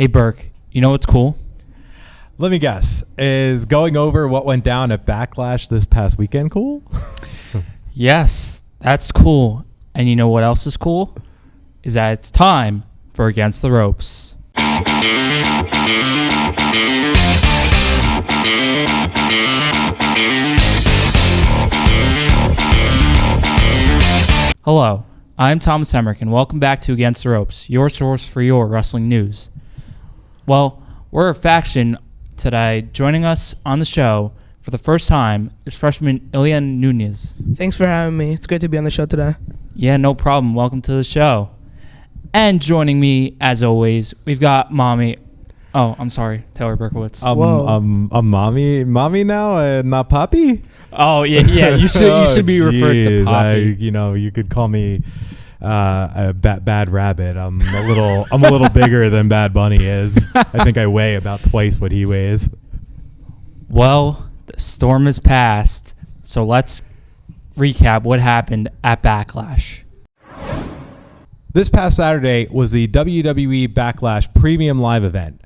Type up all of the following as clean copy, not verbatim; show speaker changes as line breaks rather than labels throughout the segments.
Hey, Burke, you know what's cool?
Let me guess. Is going over what went down at Backlash this past weekend cool?
Yes, that's cool. And you know what else is cool? Is that it's time for Against the Ropes. Hello, I'm Thomas Emeric, and welcome back to Against the Ropes, your source for your wrestling news. Well, we're a faction today. Joining us on the show for the first time is freshman Ilian Nunez.
Thanks for having me. It's great to be on the show today.
Yeah, no problem. Welcome to the show. And joining me, as always, we've got Mommy. Oh, I'm sorry, Taylor Berkowitz.
Mommy now, not Poppy.
Oh yeah. You should be referred to Poppy.
You could call me a bad rabbit. I'm a little bigger than Bad Bunny is. I think I weigh about twice what he weighs.
Well, the storm has passed, so let's recap what happened at Backlash.
This past Saturday was the WWE Backlash Premium Live event.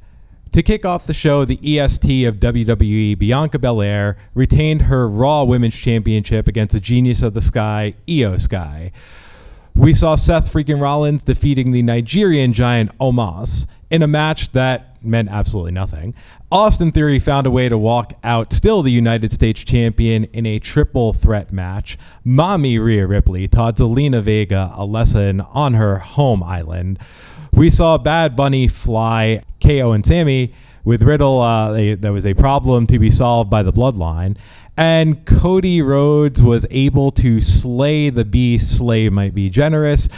To kick off the show, the EST of WWE, Bianca Belair, retained her Raw Women's Championship against the Genius of the Sky, Io Sky. We saw Seth freaking Rollins defeating the Nigerian giant Omos in a match that meant absolutely nothing. Austin Theory found a way to walk out still the United States champion in a triple threat match. Mommy Rhea Ripley taught Zelina Vega a lesson on her home island. We saw Bad Bunny fly KO and Sammy. With Riddle, there was a problem to be solved by the Bloodline. And Cody Rhodes was able to slay the beast. Slay might be generous.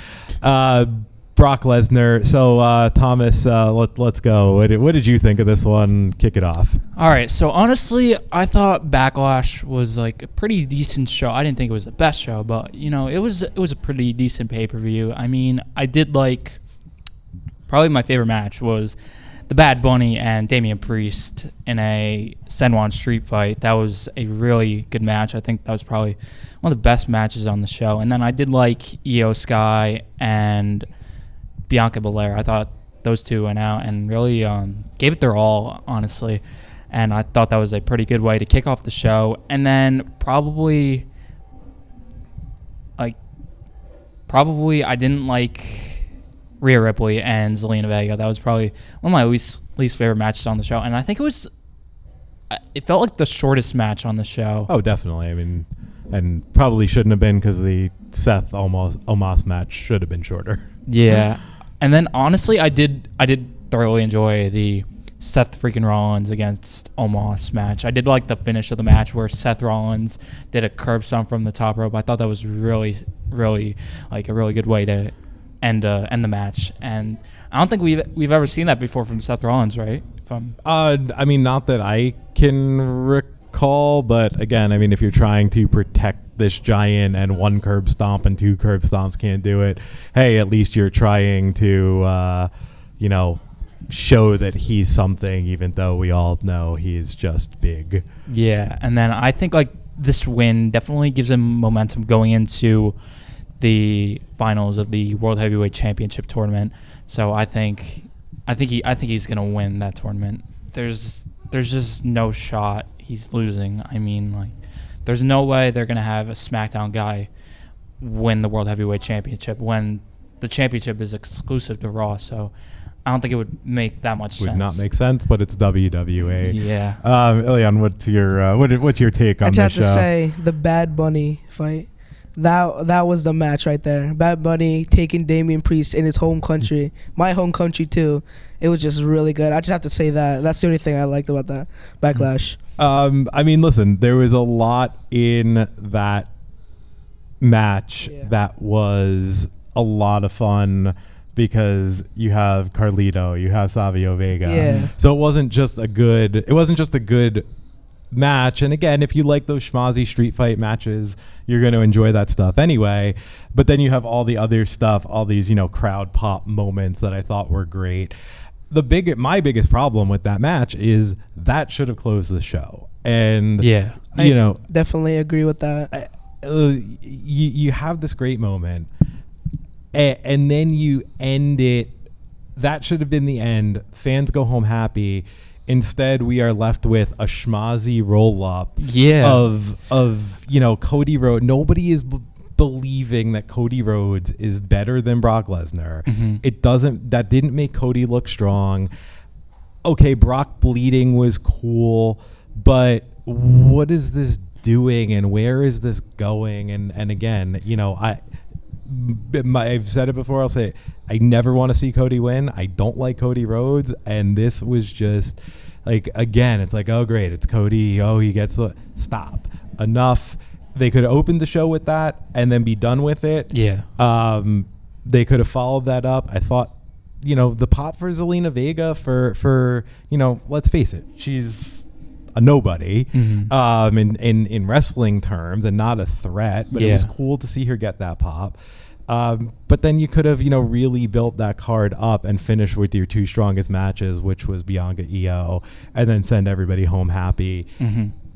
Brock Lesnar. So, Thomas, let's go. What did you think of this one? Kick it off.
All right. So, honestly, I thought Backlash was like a pretty decent show. I didn't think it was the best show, but, it was a pretty decent pay-per-view. I mean, I did like... Probably my favorite match was the Bad Bunny and Damian Priest in a Senwan street fight. That was a really good match. I think that was probably one of the best matches on the show. And then I did like Io Sky and Bianca Belair. I thought those two went out and really gave it their all, honestly. And I thought that was a pretty good way to kick off the show. And then probably I didn't like Rhea Ripley and Zelina Vega. That was probably one of my least favorite matches on the show. And I think it felt like the shortest match on the show.
Oh, definitely. I mean, and probably shouldn't have been because the Seth Omos match should have been shorter.
Yeah. And then honestly, I did thoroughly enjoy the Seth freaking Rollins against Omos match. I did like the finish of the match where Seth Rollins did a curb stomp from the top rope. I thought that was really, really like a really good way to end the match, and I don't think we've ever seen that before from Seth Rollins, right?
I mean, not that I can recall, but again, I mean, if you're trying to protect this giant and one curb stomp and two curb stomps can't do it, hey, at least you're trying to, show that he's something, even though we all know he's just big.
Yeah, and then I think like this win definitely gives him momentum going into the finals of the World Heavyweight Championship tournament. So I think he's gonna win that tournament. There's just no shot he's losing. I mean, like, there's no way they're gonna have a SmackDown guy win the World Heavyweight Championship when the championship is exclusive to Raw. So I don't think it would make that much sense.
Would not make sense, but it's WWE.
Yeah.
Ilian, what's your take on this show?
I just have to say the Bad Bunny fight. That was the match right there. Bad Bunny taking Damian Priest in his home country, my home country too. It was just really good. I just have to say that. That's the only thing I liked about that Backlash.
I mean, listen, there was a lot in that match that was a lot of fun because you have Carlito, you have Savio Vega.
Yeah.
So it wasn't just a good match. And again, if you like those schmozzy street fight matches, you're going to enjoy that stuff anyway. But then you have all the other stuff, all these, crowd pop moments that I thought were great. My biggest problem with that match is that should have closed the show. And I
definitely agree with that.
You have this great moment and then you end it that should have been the end. Fans go home happy. Instead, we are left with a schmozzy roll-up of Cody Rhodes. Nobody is believing that Cody Rhodes is better than Brock Lesnar. That didn't make Cody look strong. Okay, Brock bleeding was cool, but what is this doing and where is this going? And again, I've said it before, I'll say it. I never want to see Cody win. I don't like Cody Rhodes, and this was just like, again, it's like, oh great, it's Cody. Oh, he gets the stop. Enough. They could have opened the show with that and then be done with it.
Yeah.
They could have followed that up. I thought, the pop for Zelina Vega for let's face it, she's a nobody in wrestling terms and not a threat, but it was cool to see her get that pop. But then you could have, really built that card up and finished with your two strongest matches, which was Bianca Io, and then send everybody home happy.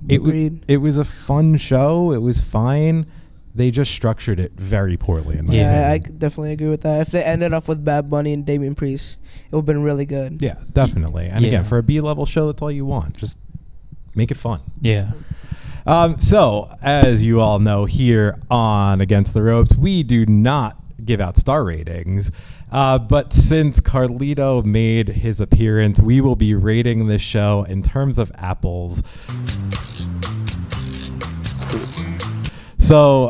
It was a fun show. It was fine. They just structured it very poorly. In my opinion.
I definitely agree with that. If they ended up with Bad Bunny and Damian Priest, it would have been really good.
Yeah, definitely. And again, for a B-level show, that's all you want. Just make it fun.
Yeah.
So, as you all know, here on Against the Ropes, we do not give out star ratings. But since Carlito made his appearance, we will be rating this show in terms of apples. So,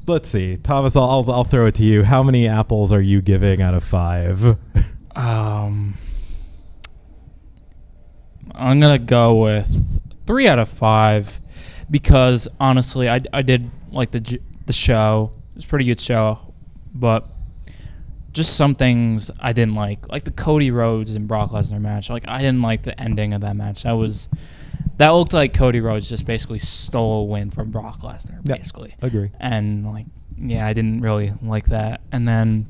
let's see. Thomas, I'll throw it to you. How many apples are you giving out of 5?
I'm going to go with 3 out of 5 because, honestly, I did like the show. It was a pretty good show, but just some things I didn't like the Cody Rhodes and Brock Lesnar match. Like, I didn't like the ending of that match. That looked like Cody Rhodes just basically stole a win from Brock Lesnar, basically.
Agree.
And, I didn't really like that. And then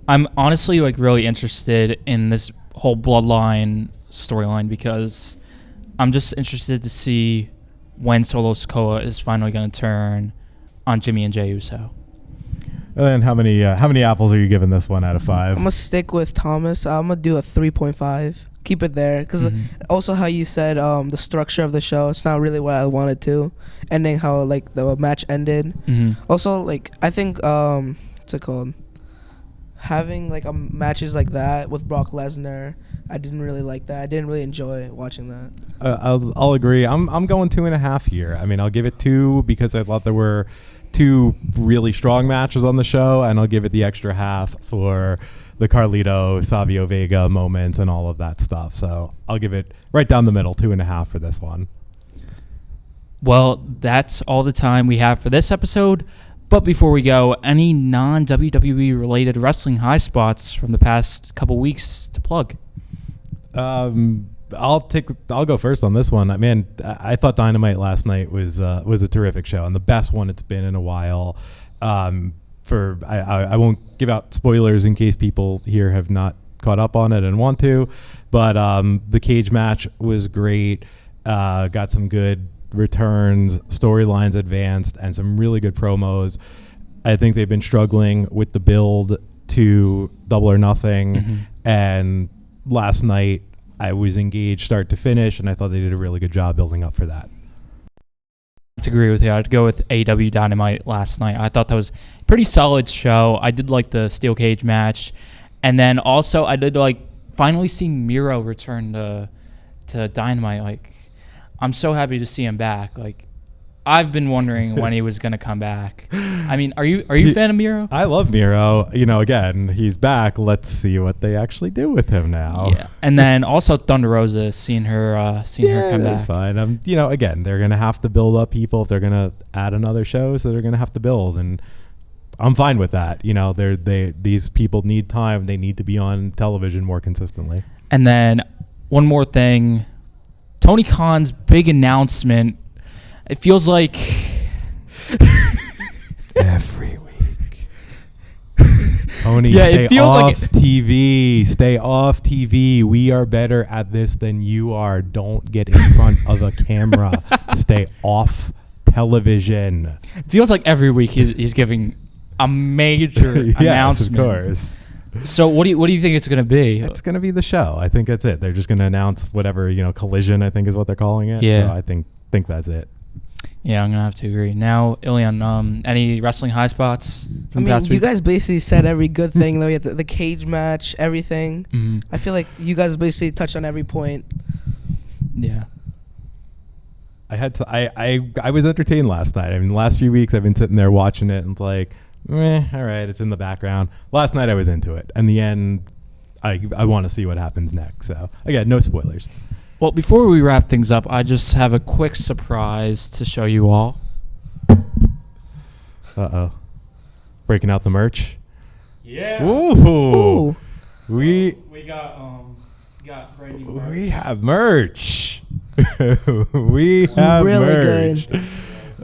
I'm honestly, really interested in this whole Bloodline storyline because I'm just interested to see when Solo Sikoa is finally going to turn on Jimmy and Jey Uso.
And how many apples are you giving this one out of 5?
I'm going to stick with Thomas. I'm going to do a 3.5. Keep it there because also how you said the structure of the show, it's not really what I wanted to, ending how the match ended. Also, I think what's it called, having matches like that with Brock Lesnar, I didn't really like that. I didn't really enjoy watching that.
I'll agree. I'm going 2.5 here. I mean, I'll give it 2 because I thought there were 2 really strong matches on the show, and I'll give it the extra half for the Carlito, Savio Vega moments and all of that stuff. So I'll give it right down the middle, 2.5 for this one.
Well, that's all the time we have for this episode. But before we go, any non-WWE related wrestling high spots from the past couple weeks to plug?
I'll go first on this one. I thought Dynamite last night was a terrific show and the best one it's been in a while. I won't give out spoilers in case people here have not caught up on it and want to, but the cage match was great. Got some good returns, storylines advanced, and some really good promos. I think they've been struggling with the build to Double or Nothing, and last night I was engaged start to finish, and I thought they did a really good job building up for that.
To agree with you, I'd go with AEW Dynamite last night. I thought that was a pretty solid show. I did like the steel cage match, and then also I did finally seeing Miro return to Dynamite. I'm so happy to see him back. I've been wondering when he was going to come back. I mean, are you a fan of Miro?
I love Miro. Again, he's back. Let's see what they actually do with him now.
Yeah, and then also Thunder Rosa, seeing her come back.
That's fine. Again, they're gonna have to build up people if they're gonna add another show, so they're gonna have to build, and I'm fine with that. These people need time. They need to be on television more consistently.
And then one more thing, Tony Khan's big announcement. It feels like
every week. Tony, stay off TV. Stay off TV. We are better at this than you are. Don't get in front of a camera. Stay off television.
It feels like every week he's giving a major announcement.
Yes, of course.
So what do you think it's gonna be?
It's going to be the show. I think that's it. They're just going to announce whatever, Collision, I think is what they're calling it.
Yeah.
So I think that's it.
Yeah, I'm gonna have to agree. Now, Ilian, any wrestling high spots
I
from the
mean,
past
you
week?
guys basically said every good thing. Though, the cage match, everything.
Mhm.
I feel like you guys basically touched on every point.
Yeah.
I was entertained last night. I mean, the last few weeks I've been sitting there watching it and it's like, all right, it's in the background. Last night I was into it. In the end, I want to see what happens next. So again, no spoilers.
Well, before we wrap things up, I just have a quick surprise to show you all.
Breaking out the merch.
Yeah.
Ooh.
Ooh.
We
got brand new merch.
we have merch. We have
really
merch.
good.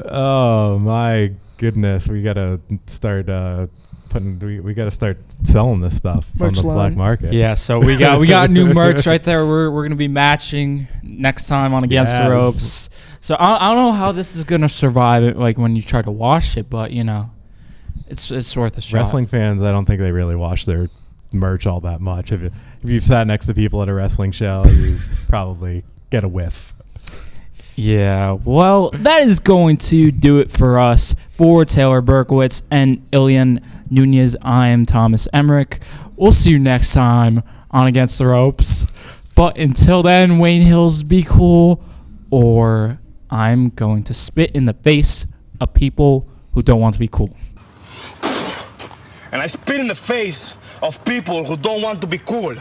Oh my goodness, we gotta start we gotta start selling this stuff on
Merch
the black
line.
market.
Yeah, so we got new merch right there. We're gonna be matching next time on Against the
Yes.
Ropes. So I don't know how this is gonna survive it, like when you try to wash it, but it's worth a shot.
Wrestling fans, I don't think they really wash their merch all that much. If you've sat next to people at a wrestling show, you probably get a whiff.
Yeah, well, that is going to do it for us. For Taylor Berkowitz and Ilian Nunez, I am Thomas Emeric. We'll see you next time on Against the Ropes. But until then, Wayne Hills, be cool, or I'm going to spit in the face of people who don't want to be cool.
And I spit in the face of people who don't want to be cool.